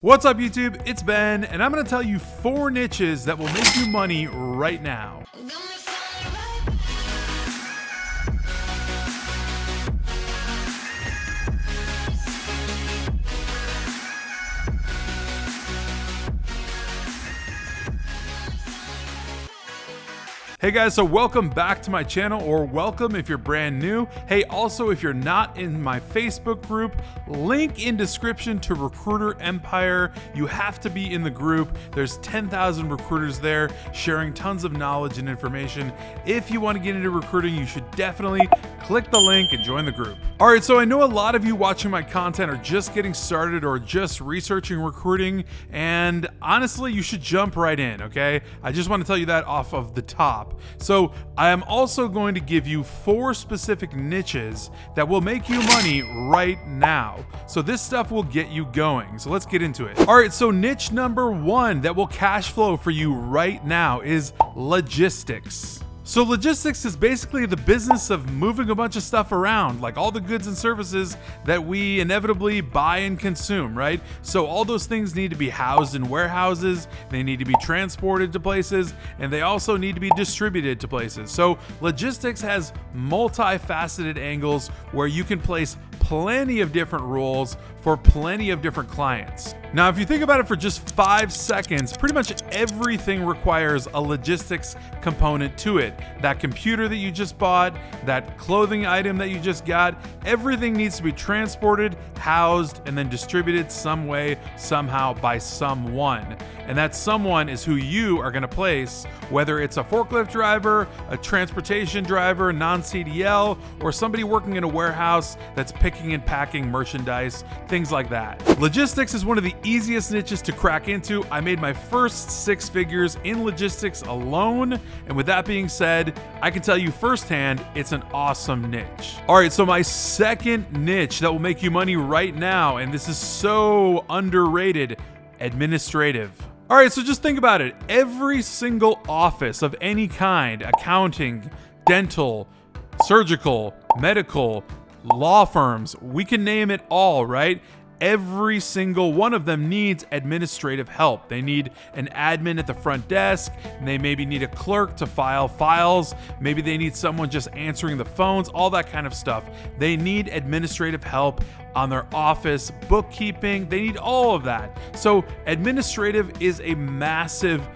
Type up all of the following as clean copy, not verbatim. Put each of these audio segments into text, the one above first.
What's up YouTube? It's Ben, and I'm going to tell you 4 niches that will make you money right now. Hey guys, so welcome back to my channel, or welcome if you're brand new. Hey, also if you're not in my Facebook group, link in description to Recruiter Empire. You have to be in the group. There's 10,000 recruiters there sharing tons of knowledge and information. If you want to get into recruiting, you should definitely click the link and join the group. All right, so I know a lot of you watching my content are just getting started or just researching recruiting, and honestly, you should jump right in, okay? I just want to tell you that off of the top. So I am also going to give you 4 specific niches that will make you money right now. So this stuff will get you going. So let's get into it. All right, so niche number 1 that will cash flow for you right now is logistics. So logistics is basically the business of moving a bunch of stuff around, like all the goods and services that we inevitably buy and consume, right? So all those things need to be housed in warehouses, they need to be transported to places, and they also need to be distributed to places. So logistics has multifaceted angles where you can place plenty of different roles for plenty of different clients. Now, if you think about it for just 5 seconds, pretty much everything requires a logistics component to it. That computer that you just bought, that clothing item that you just got, everything needs to be transported, housed, and then distributed some way, somehow, by someone. And that someone is who you are gonna place, whether it's a forklift driver, a transportation driver, non-CDL, or somebody working in a warehouse that's picking and packing merchandise, things like that. Logistics is one of the easiest niches to crack into. I made my first 6 figures in logistics alone, and with that being said, I can tell you firsthand, it's an awesome niche. All right, so my second niche that will make you money right now, and this is so underrated, administrative. All right, so just think about it. Every single office of any kind, accounting, dental, surgical, medical, law firms, we can name it all, right? Every single one of them needs administrative help. They need an admin at the front desk. They maybe need a clerk to file files. Maybe they need someone just answering the phones, all that kind of stuff. They need administrative help on their office, bookkeeping. They need all of that. So administrative is a massive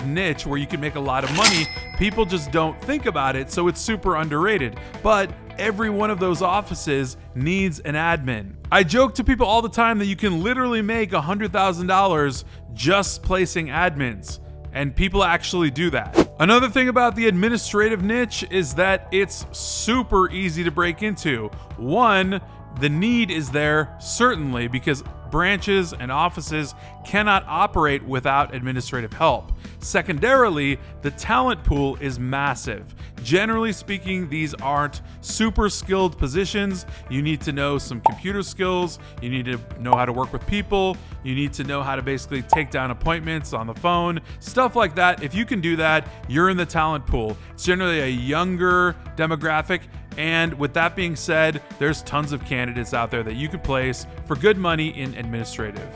niche where you can make a lot of money. People just don't think about it, so it's super underrated. But every one of those offices needs an admin. I joke to people all the time that you can literally make $100,000 just placing admins, and people actually do that. Another thing about the administrative niche is that it's super easy to break into. One, the need is there, certainly, because branches and offices cannot operate without administrative help. Secondarily, the talent pool is massive. Generally speaking, these aren't super skilled positions. You need to know some computer skills. You need to know how to work with people. You need to know how to basically take down appointments on the phone, stuff like that. If you can do that, you're in the talent pool. It's generally a younger demographic. And with that being said, there's tons of candidates out there that you could place for good money in administrative.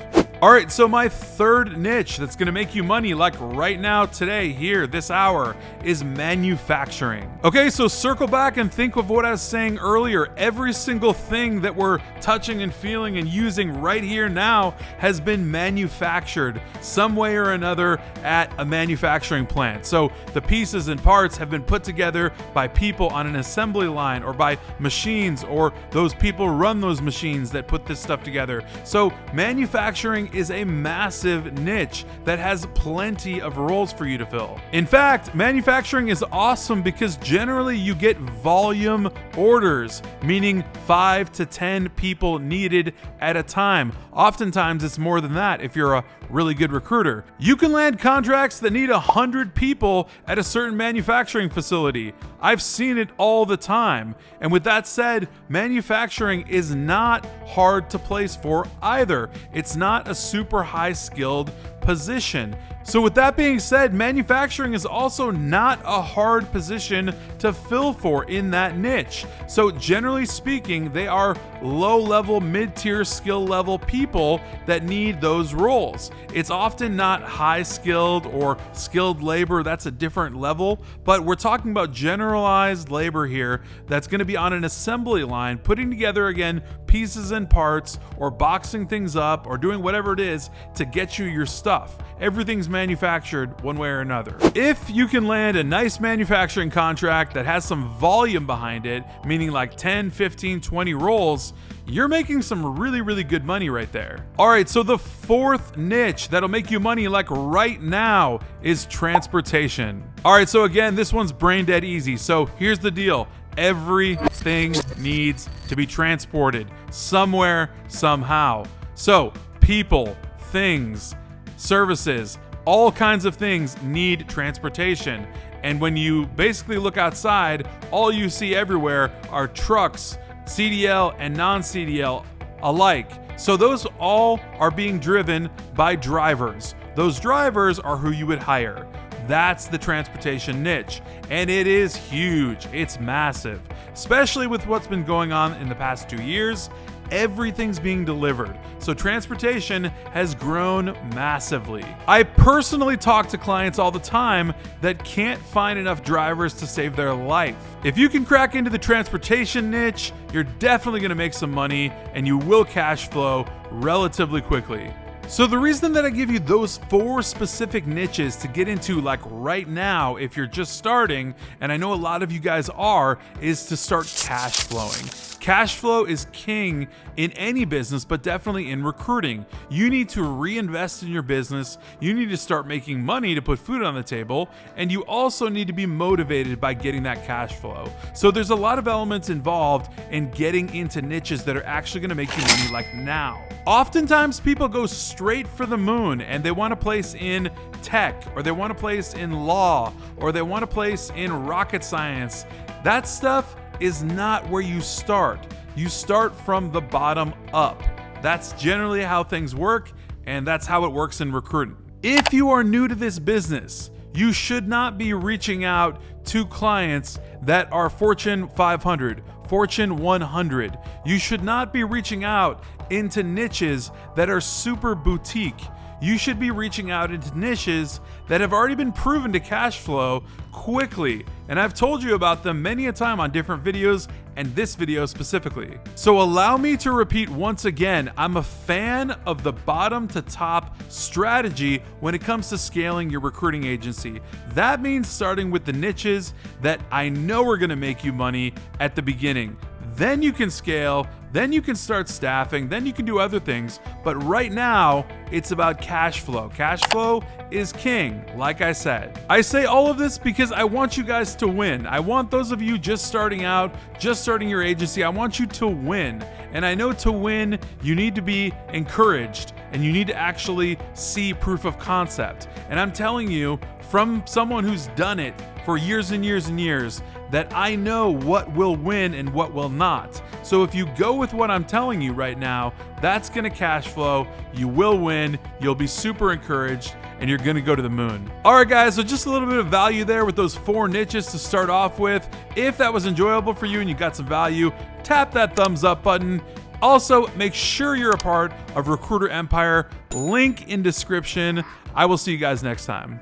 All right, so my third niche that's gonna make you money like right now, today, here, this hour, is manufacturing. Okay, so circle back and think of what I was saying earlier. Every single thing that we're touching and feeling and using right here now has been manufactured some way or another at a manufacturing plant. So the pieces and parts have been put together by people on an assembly line or by machines, or those people run those machines that put this stuff together. So manufacturing is a massive niche that has plenty of roles for you to fill. In fact, manufacturing is awesome because generally you get volume orders, meaning 5 to 10 people needed at a time. Oftentimes it's more than that if you're a really good recruiter. You can land contracts that need 100 people at a certain manufacturing facility. I've seen it all the time. And with that said, manufacturing is not hard to place for either. It's not a super high skilled position. So with that being said, manufacturing is also not a hard position to fill for in that niche. So generally speaking, they are low-level, mid-tier skill level people that need those roles. It's often not high-skilled or skilled labor, that's a different level, but we're talking about generalized labor here that's going to be on an assembly line, putting together, again, pieces and parts, or boxing things up, or doing whatever it is to get you your stuff. Everything's manufactured one way or another. If you can land a nice manufacturing contract that has some volume behind it, meaning like 10, 15, 20 rolls, you're making some really, really good money right there. All right, so the fourth niche that'll make you money like right now is transportation. All right, so again, this one's brain dead easy. So here's the deal. Everything needs to be transported somewhere, somehow. So people, things, services, all kinds of things need transportation. And when you basically look outside, all you see everywhere are trucks, CDL and non-CDL alike. So those all are being driven by drivers. Those drivers are who you would hire. That's the transportation niche, and it is huge. It's massive, especially with what's been going on in the past 2 years. Everything's being delivered, so transportation has grown massively. I personally talk to clients all the time that can't find enough drivers to save their life. If you can crack into the transportation niche, you're definitely going to make some money, and you will cash flow relatively quickly. So the reason that I give you those 4 specific niches to get into like right now, if you're just starting, and I know a lot of you guys are, is to start cash flowing. Cash flow is king in any business, but definitely in recruiting. You need to reinvest in your business. You need to start making money to put food on the table. And you also need to be motivated by getting that cash flow. So there's a lot of elements involved in getting into niches that are actually going to make you money like now. Oftentimes people go straight for the moon and they want a place in tech, or they want a place in law, or they want a place in rocket science. That stuff is not where you start. You start from the bottom up. That's generally how things work, and that's how it works in recruiting. If you are new to this business, you should not be reaching out to clients that are Fortune 500, Fortune 100. You should not be reaching out into niches that are super boutique. You should be reaching out into niches that have already been proven to cash flow quickly. And I've told you about them many a time on different videos, and this video specifically. So allow me to repeat once again, I'm a fan of the bottom to top strategy when it comes to scaling your recruiting agency. That means starting with the niches that I know are gonna make you money at the beginning. Then you can scale, then you can start staffing, then you can do other things. But right now, it's about cash flow. Cash flow is king, like I said. I say all of this because I want you guys to win. I want those of you just starting out, just starting your agency, I want you to win. And I know to win, you need to be encouraged and you need to actually see proof of concept. And I'm telling you, from someone who's done it for years and years and years, that I know what will win and what will not. So if you go with what I'm telling you right now, that's gonna cash flow, you will win, you'll be super encouraged, and you're gonna go to the moon. All right guys, so just a little bit of value there with those 4 niches to start off with. If that was enjoyable for you and you got some value, tap that thumbs up button. Also, make sure you're a part of Recruiter Empire, link in description. I will see you guys next time.